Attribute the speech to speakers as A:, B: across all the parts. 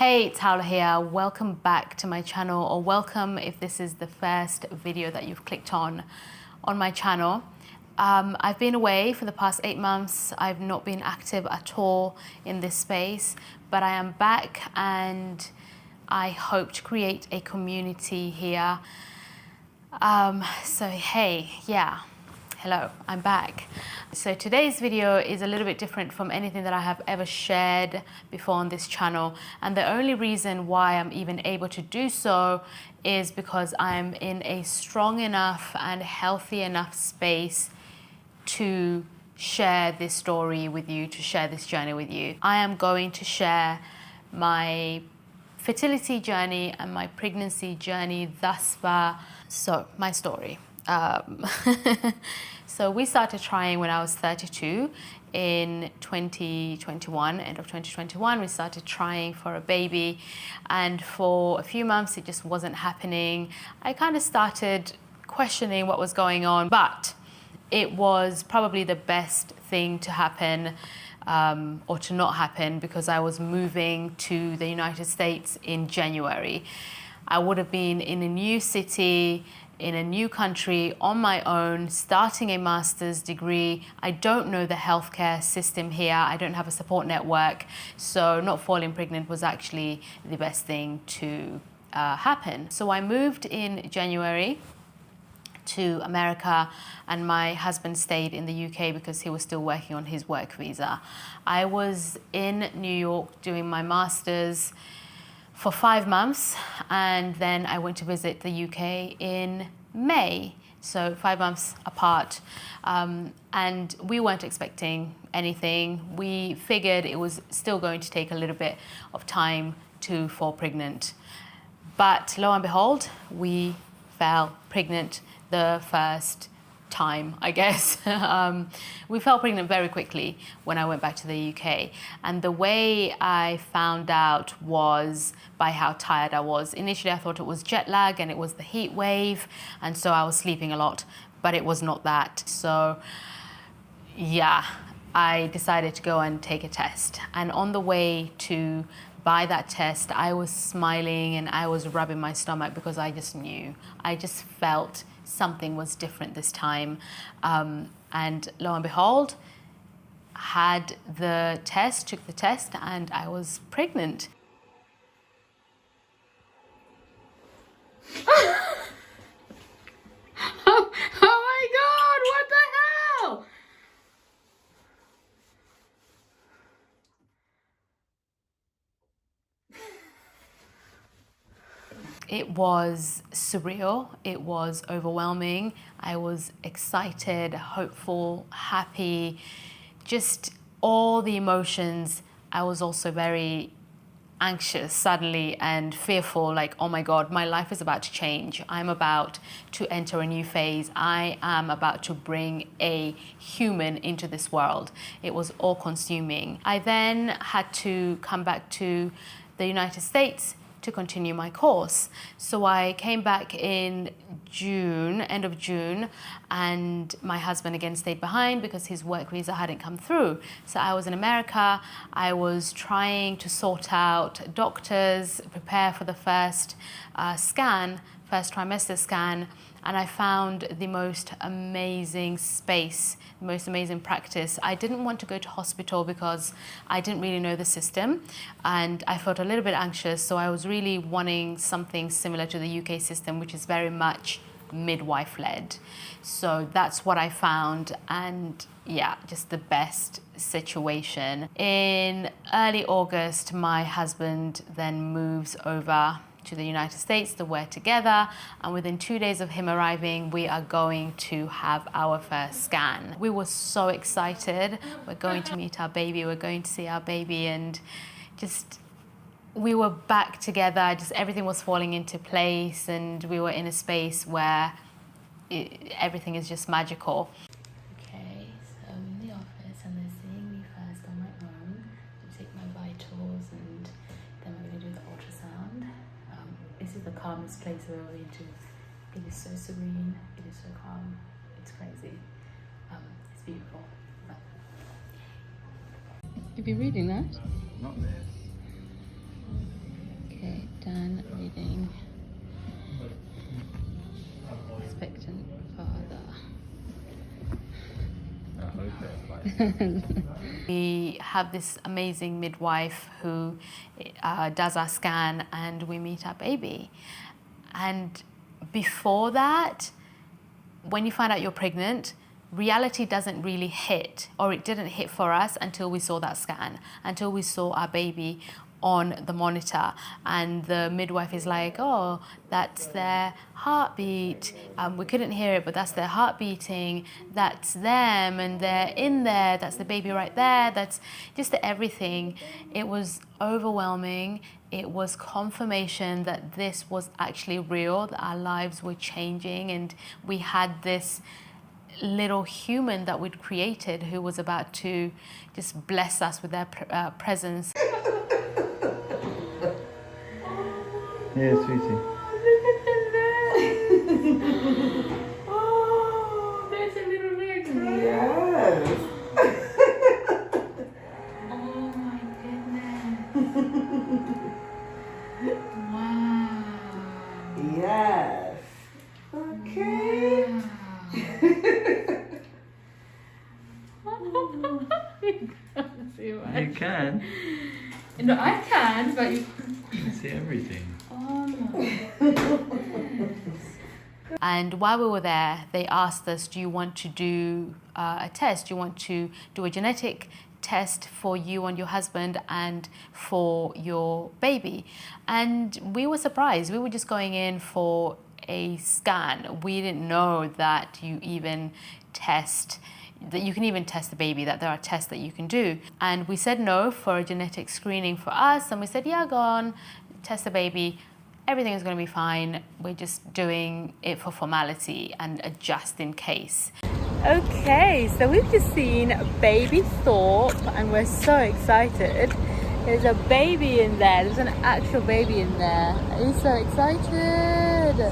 A: Hey, it's Howla here. Welcome back to my channel, or welcome if this is the first video that you've clicked on my channel. I've been away for the past 8 months. I've not been active at all in this space, but I am back and I hope to create a community here. So hey, yeah, hello, I'm back. So today's video is a little bit different from anything that I have ever shared before on this channel. And the only reason why I'm even able to do so is because I'm in a strong enough and healthy enough space to share this story with you, to share this journey with you. I am going to share my fertility journey and my pregnancy journey thus far. So my story. So we started trying when I was 32 in 2021, end of 2021. We started trying for a baby, and for a few months it just wasn't happening. I kind of started questioning what was going on, but it was probably the best thing to happen or to not happen, because I was moving to the United States in January. I would have been in a new city, in a new country, on my own, starting a master's degree. I don't know the healthcare system here. I don't have a support network. So not falling pregnant was actually the best thing to happen. So I moved in January to America, and my husband stayed in the UK because he was still working on his work visa. I was in New York doing my master's for 5 months, and then I went to visit the UK in May, so 5 months apart. And we weren't expecting anything. We figured it was still going to take a little bit of time to fall pregnant. But lo and behold, we fell pregnant the first time, I guess. We fell pregnant very quickly when I went back to the UK. And the way I found out was by how tired I was. Initially, I thought it was jet lag and it was the heat wave, and so I was sleeping a lot, but it was not that. So yeah, I decided to go and take a test. And on the way to buy that test, I was smiling and I was rubbing my stomach because I just knew. I just felt something was different this time. And lo and behold, had the test, took the test, and I was pregnant. Oh my God, what the hell? It was surreal, it was overwhelming. I was excited, hopeful, happy, just all the emotions. I was also very anxious suddenly and fearful, like, oh my God, my life is about to change. I'm about to enter a new phase. I am about to bring a human into this world. It was all consuming. I then had to come back to the United States to continue my course. So I came back in June, end of June, and my husband again stayed behind because his work visa hadn't come through. So I was in America. I was trying to sort out doctors, prepare for the first first trimester scan, and I found the most amazing space, the most amazing practice. I didn't want to go to hospital because I didn't really know the system, and I felt a little bit anxious, so I was really wanting something similar to the UK system, which is very much midwife-led. So that's what I found, and yeah, just the best situation. In early August, my husband then moves over to the United States. We're together, and within 2 days of him arriving, we are going to have our first scan. We were so excited. We're going to meet our baby, we're going to see our baby, and just we were back together. Just everything was falling into place, and we were in a space where everything is just magical. Okay, so I'm in the office and they're seeing me first on my own to take my vitals, and then we're going to do the ultrasound. This is the calmest place we're going to. It is so serene, it is so calm, it's crazy. It's beautiful. You've been reading that?
B: Not this.
A: Done reading. Expectant father.
B: I hope they're
A: We have this amazing midwife who does our scan, and we meet our baby. And before that, when you find out you're pregnant, reality doesn't really hit, or it didn't hit for us until we saw that scan, until we saw our baby on the monitor, and the midwife is like, oh, that's their heartbeat. We couldn't hear it, but that's their heart beating. That's them, and they're in there. That's the baby right there. That's just everything. It was overwhelming. It was confirmation that this was actually real, that our lives were changing, and we had this little human that we'd created who was about to just bless us with their presence.
B: Yeah, sweetie.
A: Oh, there's a little leg, right?
C: Yes.
A: Oh my goodness. Wow.
C: Yes. Okay.
B: You can.
A: No, I can, but you
B: See everything.
A: And while we were there, they asked us, do you want to do a test? Do you want to do a genetic test for you and your husband and for your baby? And we were surprised. We were just going in for a scan. We didn't know that you even test, that you can even test the baby, that there are tests that you can do. And we said no for a genetic screening for us, and we said, yeah, go on, test the baby. Everything is going to be fine. We're just doing it for formality and just in case. Okay, so we've just seen baby Thorpe, and we're so excited. There's a baby in there. There's an actual baby in there. Are you so excited?
B: So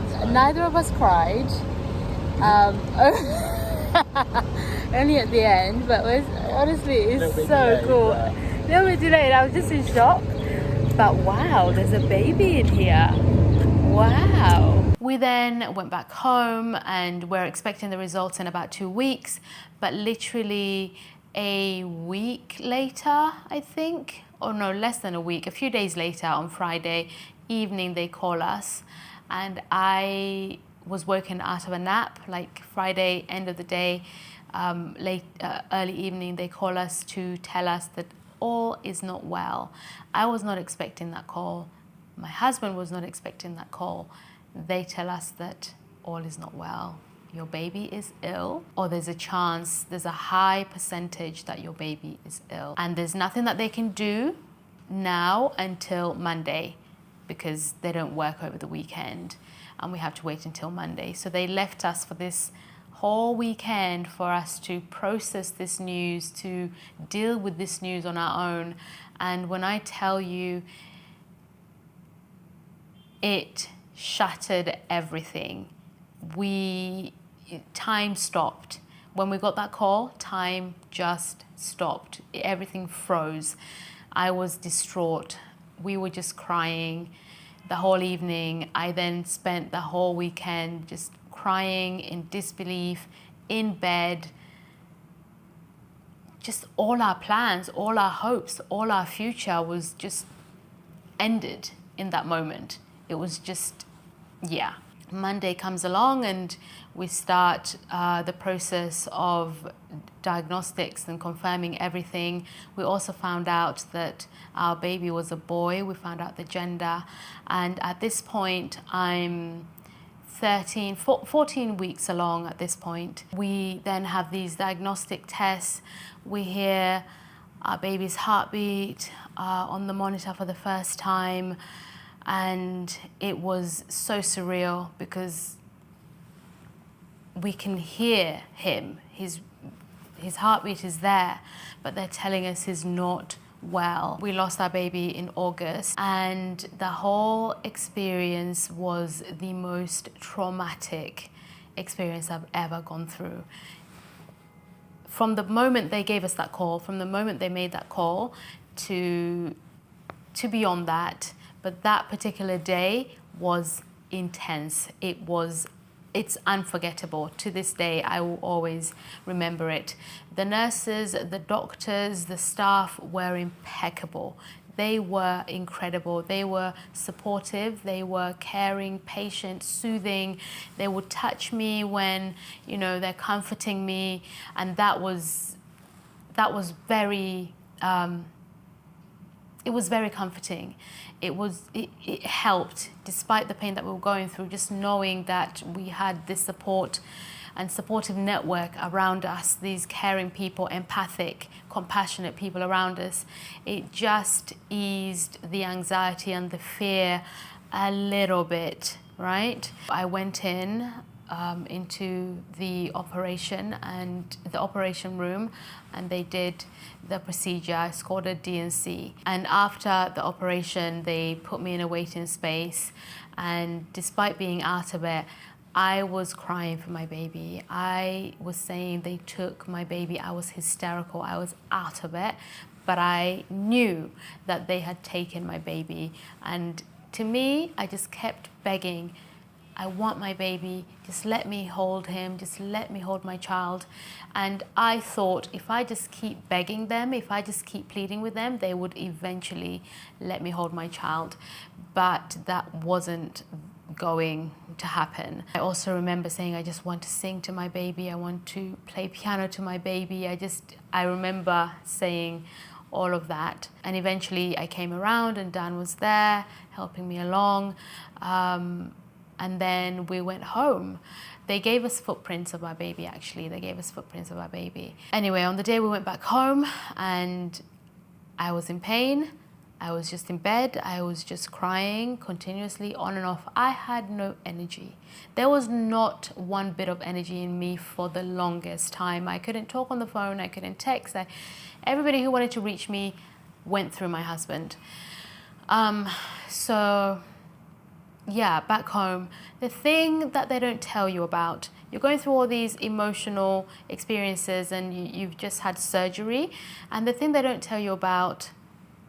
B: excited.
A: Neither of us cried. Only at the end, but honestly, it's so cool. A little bit delayed. I was just in shock. But wow, there's a baby in here. Wow. We then went back home, and we're expecting the results in about 2 weeks. But literally a week later, I think, or no, less than a week, a few days later, on Friday evening, they call us, and I was woken out of a nap, like Friday end of the day, early evening. They call us to tell us that all is not well. I was not expecting that call. My husband was not expecting that call. They tell us that all is not well. Your baby is ill, or there's a chance, there's a high percentage that your baby is ill. And there's nothing that they can do now until Monday, because they don't work over the weekend, and we have to wait until Monday. So they left us for this whole weekend for us to process this news, to deal with this news on our own. And when I tell you, it shattered everything. Time stopped. When we got that call, time just stopped. Everything froze. I was distraught. We were just crying the whole evening. I then spent the whole weekend just crying in disbelief, in bed. Just all our plans, all our hopes, all our future was just ended in that moment. It was just, yeah. Monday comes along, and we start the process of diagnostics and confirming everything. We also found out that our baby was a boy. We found out the gender. And at this point, I'm 14 weeks along at this point. We then have these diagnostic tests. We hear our baby's heartbeat on the monitor for the first time. And it was so surreal, because we can hear him. His heartbeat is there, but they're telling us he's not well. We lost our baby in August, and the whole experience was the most traumatic experience I've ever gone through. From the moment they gave us that call, from the moment they made that call, to to beyond that. But that particular day was intense. It's unforgettable. To this day, I will always remember it. The nurses, the doctors, the staff were impeccable. They were incredible. They were supportive. They were caring, patient, soothing. They would touch me when, they're comforting me. And that was very, it was very comforting. It helped, despite the pain that we were going through, just knowing that we had this support and supportive network around us, these caring people, empathic, compassionate people around us. It just eased the anxiety and the fear a little bit, right? I went into the operation room, and they did the procedure. It's called a D&C. And after the operation, they put me in a waiting space. And despite being out of it, I was crying for my baby. I was saying they took my baby. I was hysterical. I was out of it. But I knew that they had taken my baby. And to me, I just kept begging, I want my baby, just let me hold him, just let me hold my child. And I thought if I just keep begging them, if I just keep pleading with them, they would eventually let me hold my child. But that wasn't going to happen. I also remember saying, I just want to sing to my baby, I want to play piano to my baby. I remember saying all of that. And eventually I came around and Dan was there helping me along. And then we went home. They gave us footprints of our baby, actually. They gave us footprints of our baby. Anyway, on the day we went back home, and I was in pain. I was just in bed. I was just crying continuously on and off. I had no energy. There was not one bit of energy in me for the longest time. I couldn't talk on the phone. I couldn't text. Everybody who wanted to reach me went through my husband. Yeah, back home, the thing that they don't tell you about, you're going through all these emotional experiences, and you've just had surgery, and the thing they don't tell you about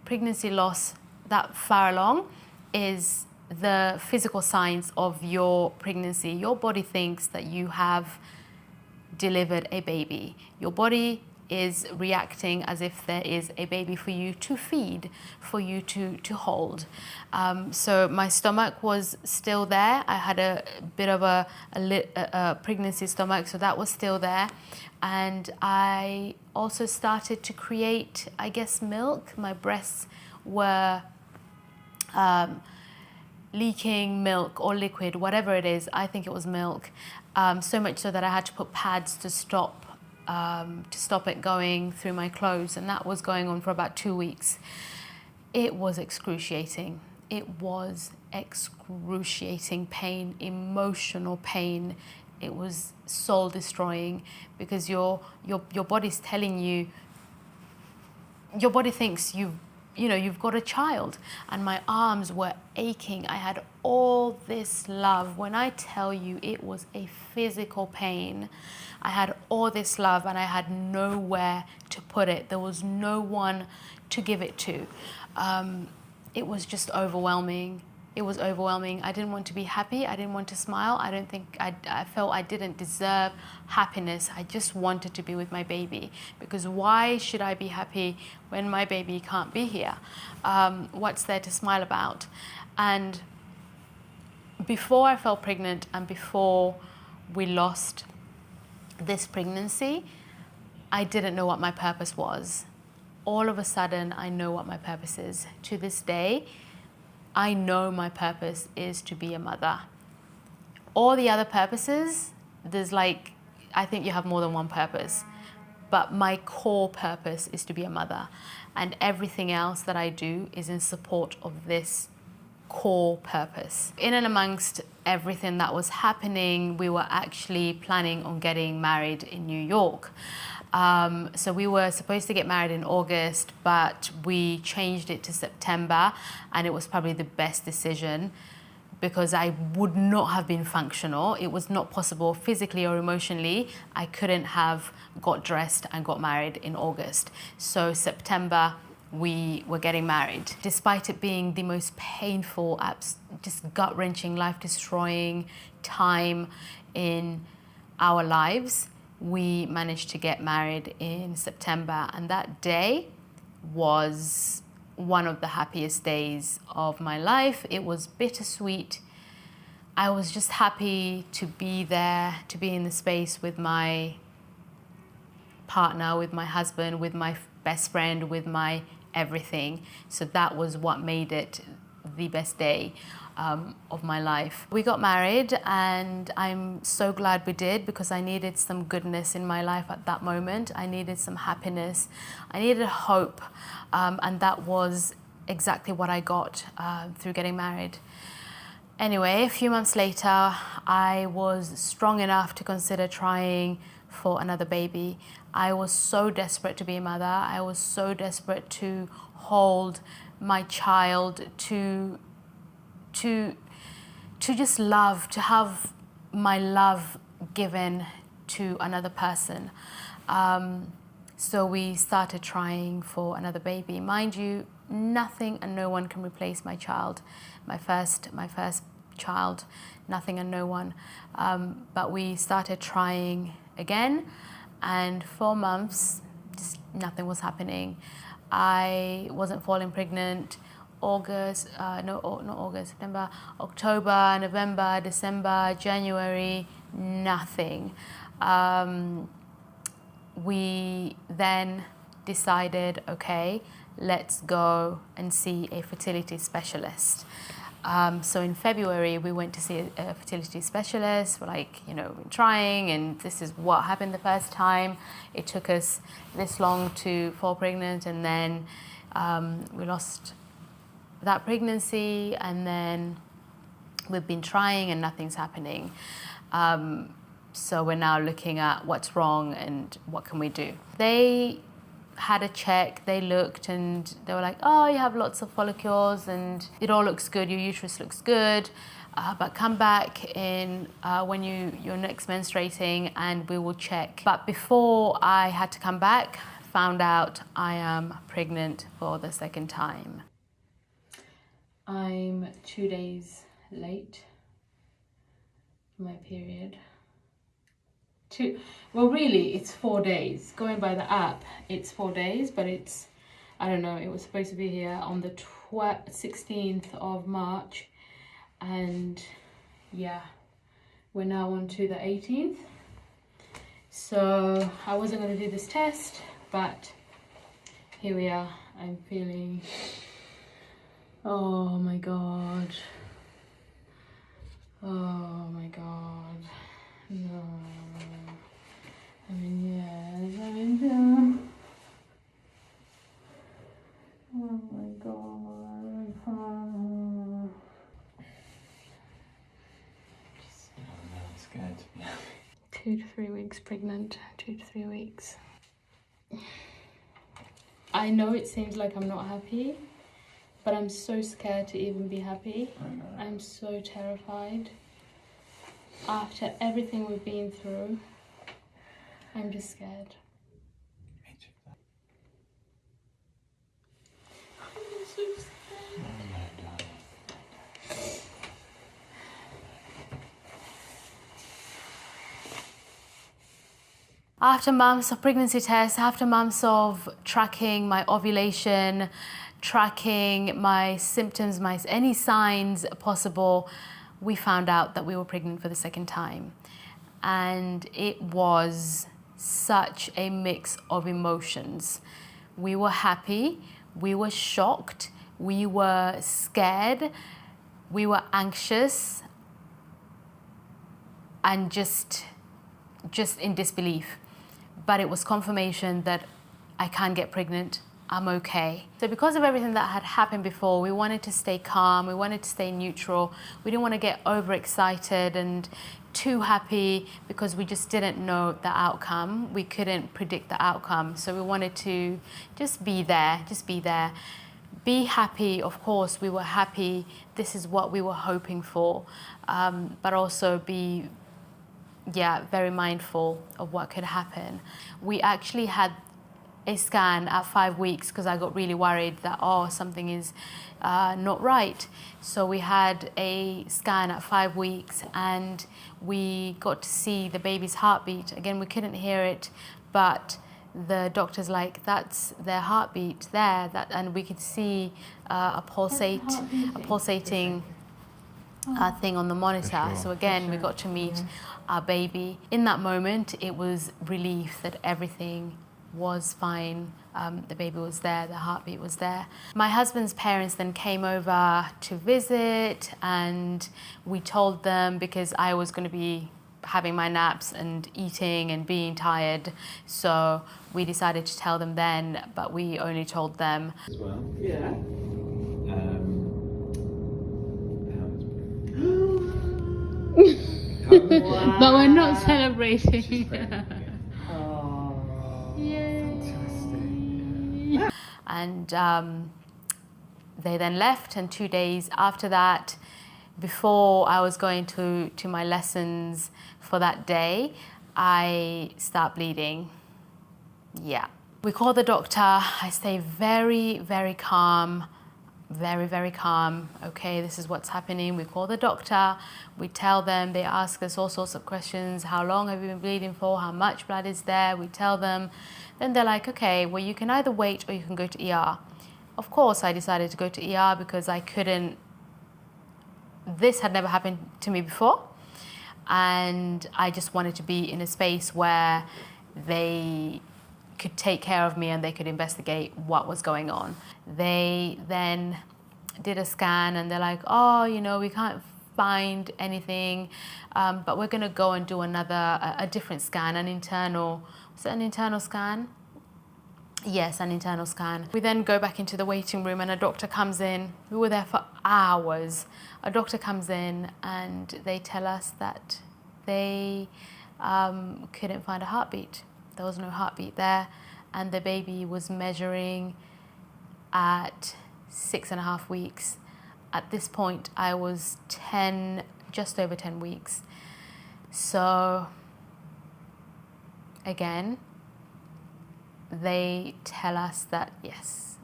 A: pregnancy loss that far along is the physical signs of your pregnancy. Your body thinks that you have delivered a baby. Your body is reacting as if there is a baby for you to feed, for you to hold. So my stomach was still there. I had a bit of a pregnancy stomach, so that was still there. And I also started to create, I guess, milk. My breasts were leaking milk or liquid, whatever it is. I think it was milk. So much so that I had to put pads to stop it going through my clothes, and that was going on for about 2 weeks. It was excruciating. It was excruciating pain, emotional pain. It was soul destroying, because your body's telling you, your body thinks you've got a child. And my arms were aching. I had all this love. When I tell you it was a physical pain, I had all this love and I had nowhere to put it. There was no one to give it to. It was just overwhelming. It was overwhelming. I didn't want to be happy. I didn't want to smile. I felt I didn't deserve happiness. I just wanted to be with my baby, because why should I be happy when my baby can't be here? What's there to smile about? And before I fell pregnant and before we lost this pregnancy, I didn't know what my purpose was. All of a sudden, I know what my purpose is. To this day, I know my purpose is to be a mother. All the other purposes, I think you have more than one purpose, but my core purpose is to be a mother. And everything else that I do is in support of this core purpose. In and amongst everything that was happening, we were actually planning on getting married in New York. So we were supposed to get married in August, but we changed it to September, and it was probably the best decision, because I would not have been functional. It was not possible physically or emotionally. I couldn't have got dressed and got married in August. So September we were getting married. Despite it being the most painful, just gut-wrenching, life-destroying time in our lives, we managed to get married in September, and that day was one of the happiest days of my life. It was bittersweet. I was just happy to be there, to be in the space with my partner, with my husband, with my best friend, with my everything. So that was what made it the best day of my life. We got married, and I'm so glad we did, because I needed some goodness in my life at that moment. I needed some happiness. I needed hope, and that was exactly what I got through getting married. Anyway, a few months later, I was strong enough to consider trying for another baby. I was so desperate to be a mother. I was so desperate to hold my child, to just love, to have my love given to another person. So we started trying for another baby. Mind you, nothing and no one can replace my child, my first child, nothing and no one. But we started trying again, and 4 months, just nothing was happening. I wasn't falling pregnant. September, October, November, December, January, nothing. We then decided, okay, let's go and see a fertility specialist. So in February, we went to see a fertility specialist. We're like, trying, and this is what happened the first time. It took us this long to fall pregnant, and then we lost that pregnancy, and then we've been trying and nothing's happening. So we're now looking at what's wrong and what can we do. They had a check, they looked, and they were like, oh, you have lots of follicles and it all looks good, your uterus looks good, but come back in when you're next menstruating and we will check. But before I had to come back, found out I am pregnant for the second time. I'm 2 days late for my period. Well, really, it's 4 days. Going by the app, it's 4 days, but it's, I don't know, it was supposed to be here on the 16th of March. And yeah, we're now on to the 18th. So I wasn't going to do this test, but here we are. I'm feeling, oh my God. Oh my God. No. I mean, yes, I mean, yeah. Oh my God.
B: I'm scared to be happy.
A: 2 to 3 weeks pregnant, 2 to 3 weeks. I know it seems like I'm not happy, but I'm so scared to even be happy. I'm so terrified. After everything we've been through, I'm just scared.
B: Me too.
A: I'm so scared.
B: No, darling.
A: After months of pregnancy tests, after months of tracking my ovulation, tracking my symptoms, any signs possible, we found out that we were pregnant for the second time. And it was such a mix of emotions. We were happy, we were shocked, we were scared, we were anxious, and just in disbelief. But it was confirmation that I can get pregnant, I'm okay. So because of everything that had happened before, we wanted to stay calm, we wanted to stay neutral. We didn't want to get overexcited and too happy because we just didn't know the outcome. We couldn't predict the outcome. So we wanted to just be there, Be happy, of course, we were happy. This is what we were hoping for. But also be very mindful of what could happen. We actually had a scan at 5 weeks because I got really worried that, oh, something is not right. So we had a scan at 5 weeks and we got to see the baby's heartbeat. Again, we couldn't hear it, but the doctor's like, that's their heartbeat there, and we could see a pulsating thing on the monitor.
B: Sure.
A: So again, we got to meet our baby. In that moment, it was relief that everything was fine. The baby was there, the heartbeat was there. My husband's parents then came over to visit, and we told them, because I was going to be having my naps and eating and being tired, so we decided to tell them then, but we only told them
B: As well.
C: Yeah.
B: Wow.
A: But we're not celebrating.
C: Oh.
B: Fantastic.
A: And they then left, and 2 days after that, before I was going to my lessons for that day, I start bleeding. Yeah. We call the doctor. I stay very, very calm. Very, very calm. Okay, this is what's happening. We call the doctor. We tell them. They ask us all sorts of questions. How long have you been bleeding for? How much blood is there? We tell them. Then they're like, okay, well, you can either wait or you can go to ER. Of course, I decided to go to ER because I couldn't. This had never happened to me before. And I just wanted to be in a space where they could take care of me and they could investigate what was going on. They then did a scan and they're like, oh, you know, we can't find anything, but we're gonna go and do a different scan, an internal scan? Yes, an internal scan. We then go back into the waiting room and a doctor comes in. We were there for hours. A doctor comes in and they tell us that they couldn't find a heartbeat. There was no heartbeat there, and the baby was measuring at 6.5 weeks. At this point, I was just over 10 weeks. So, again, they tell us that, yes,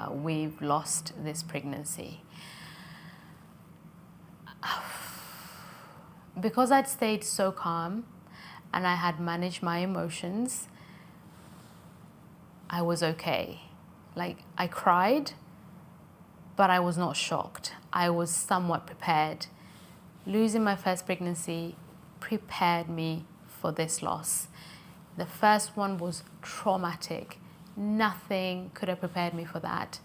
A: we've lost this pregnancy. Because I'd stayed so calm and I had managed my emotions, I was okay. Like, I cried, but I was not shocked. I was somewhat prepared. Losing my first pregnancy prepared me for this loss. The first one was traumatic. Nothing could have prepared me for that.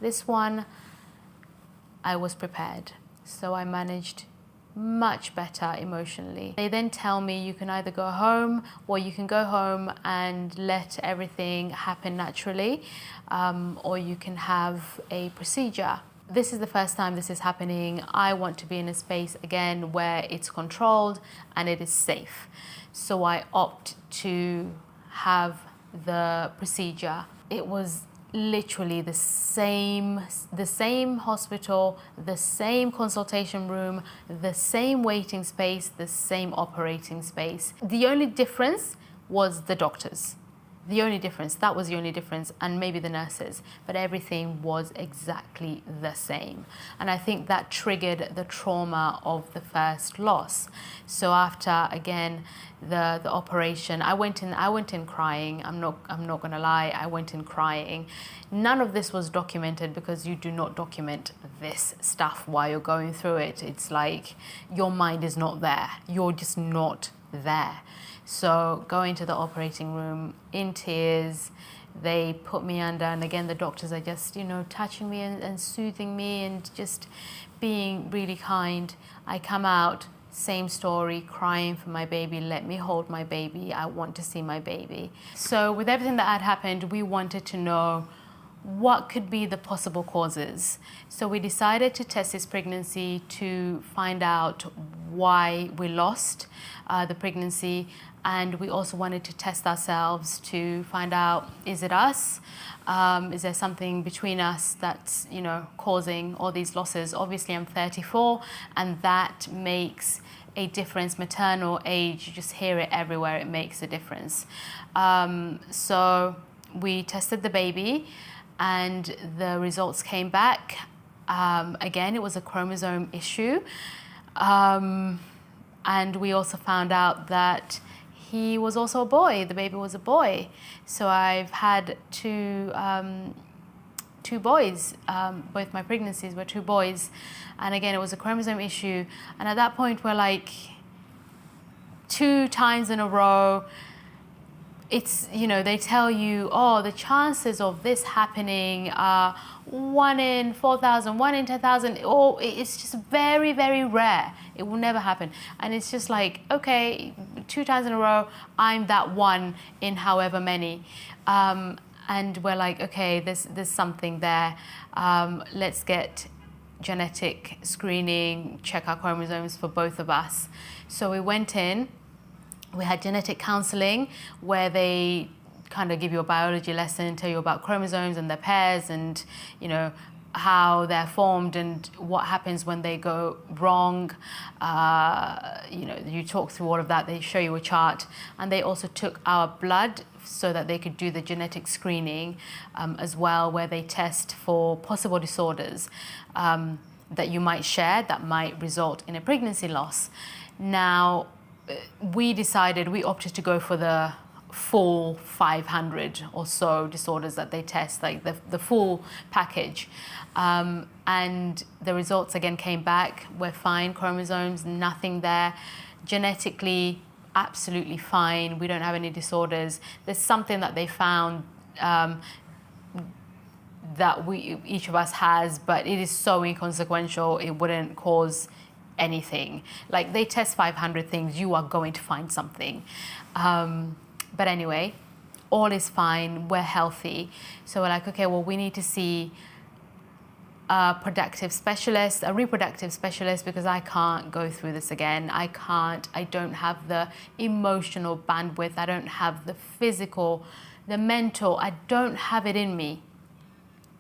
A: This one, I was prepared. So I managed much better emotionally. They then tell me you can either go home or you can go home and let everything happen naturally, or you can have a procedure. This is the first time this is happening. I want to be in a space again where it's controlled and it is safe. So I opt to have the procedure. It was literally the same hospital, the same consultation room, the same waiting space, the same operating space. The only difference was the doctors. The only difference, that was the only difference, and maybe the nurses, but everything was exactly the same. And I think that triggered the trauma of the first loss. So after, again, the operation, I went in crying. I'm not gonna lie, I went in crying. None of this was documented because you do not document this stuff while you're going through it. It's like your mind is not there. You're just not there. So going to the operating room in tears, they put me under, and again the doctors are just, touching me and soothing me and just being really kind. I come out, same story, crying for my baby, let me hold my baby, I want to see my baby. So with everything that had happened, we wanted to know what could be the possible causes. So we decided to test this pregnancy to find out why we lost the pregnancy, and we also wanted to test ourselves to find out, is it us? Is there something between us that's causing all these losses? Obviously I'm 34 and that makes a difference. Maternal age, you just hear it everywhere, it makes a difference. So we tested the baby and the results came back. Again, it was a chromosome issue. And we also found out that he was also a boy. The baby was a boy. So I've had two boys. Both my pregnancies were two boys. And again, it was a chromosome issue. And at that point, we're like 2 times in a row, it's, you know, they tell you, oh, the chances of this happening are 1 in 4,000, 1 in 10,000. Oh, it's just very, very rare. It will never happen. And it's just like, okay, 2 times in a row, I'm that one in however many. And we're like, okay, there's something there. Let's get genetic screening, check our chromosomes for both of us. So we went in. We had genetic counseling where they kind of give you a biology lesson, tell you about chromosomes and their pairs and, you know, how they're formed and what happens when they go wrong. You know, you talk through all of that. They show you a chart. And they also took our blood so that they could do the genetic screening as well, where they test for possible disorders that you might share that might result in a pregnancy loss. Now, we opted to go for the full 500 or so disorders that they test, like the full package. And the results again came back. We're fine, chromosomes, nothing there. Genetically, absolutely fine. We don't have any disorders. There's something that they found that each of us has, but it is so inconsequential, it wouldn't cause anything. Like, they test 500 things, you are going to find something. But anyway, all is fine, we're healthy. So we're like, okay, well, we need to see a reproductive specialist, because I can't go through this again. I don't have the emotional bandwidth, I don't have the physical, the mental, I don't have it in me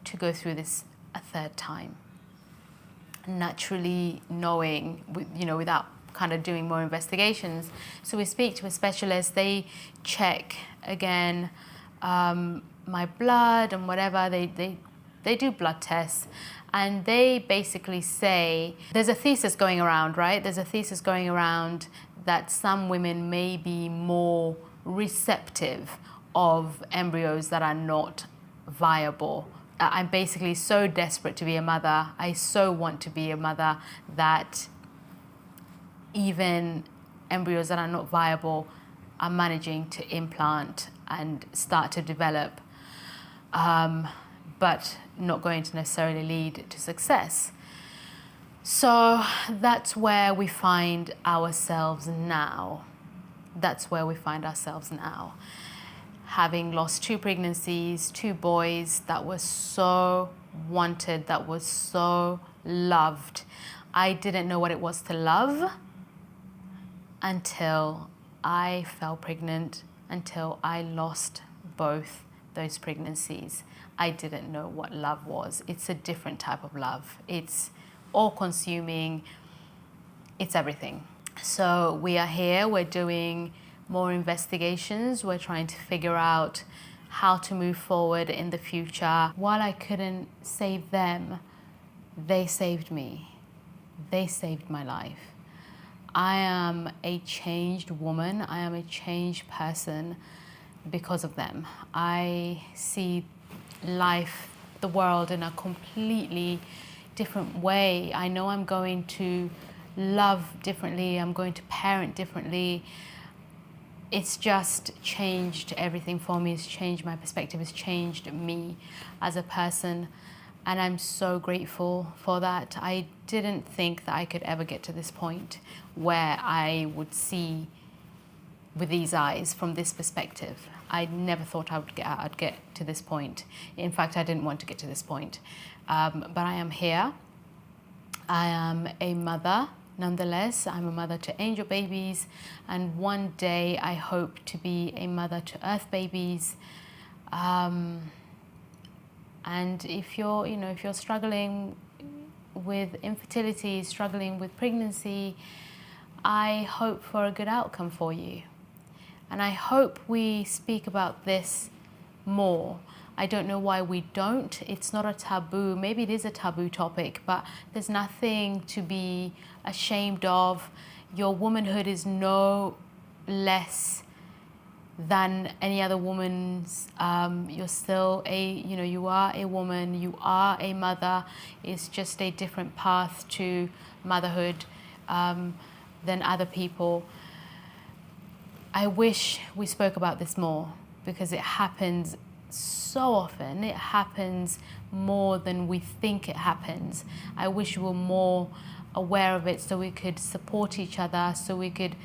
A: to go through this a third time. Naturally knowing, you know, without kind of doing more investigations. So we speak to a specialist, they check again my blood and whatever, they do blood tests, and they basically say, there's a thesis going around, right? There's a thesis going around that some women may be more receptive of embryos that are not viable. I'm basically so desperate to be a mother. I so want to be a mother that even embryos that are not viable are managing to implant and start to develop, but not going to necessarily lead to success. So that's where we find ourselves now. Having lost 2 pregnancies, 2 boys that were so wanted, that was so loved. I didn't know what it was to love until I fell pregnant, until I lost both those pregnancies. I didn't know what love was. It's a different type of love. It's all-consuming. It's everything. So we are here, we're doing more investigations. We're trying to figure out how to move forward in the future. While I couldn't save them, they saved me. They saved my life. I am a changed woman. I am a changed person because of them. I see life, the world, in a completely different way. I know I'm going to love differently. I'm going to parent differently. It's just changed everything for me. It's changed my perspective. It's changed me as a person. And I'm so grateful for that. I didn't think that I could ever get to this point where I would see with these eyes from this perspective. I never thought I'd get to this point. In fact, I didn't want to get to this point. But I am here. I am a mother. Nonetheless, I'm a mother to angel babies, and one day I hope to be a mother to earth babies. And if you're struggling with infertility, struggling with pregnancy, I hope for a good outcome for you. And I hope we speak about this more. I don't know why we don't. It's not a taboo. Maybe it is a taboo topic, but there's nothing to be ashamed of. Your womanhood is no less than any other woman's. You're still you are a woman, you are a mother. It's just a different path to motherhood than other people. I wish we spoke about this more, because it happens so often. It happens more than we think it happens. I wish we were more aware of it, so we could support each other, so we could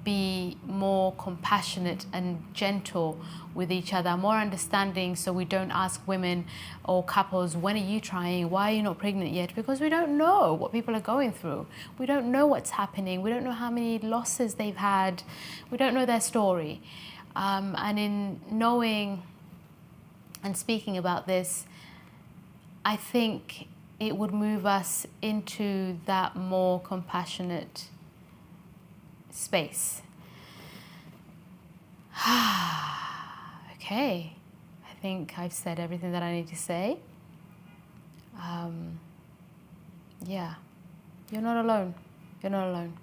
A: be more compassionate and gentle with each other, more understanding, so we don't ask women or couples, when are you trying? Why are you not pregnant yet? Because we don't know what people are going through. We don't know what's happening. We don't know how many losses they've had. We don't know their story. And in knowing and speaking about this, I think it would move us into that more compassionate space. Okay, I think I've said everything that I need to say. Yeah, you're not alone. You're not alone.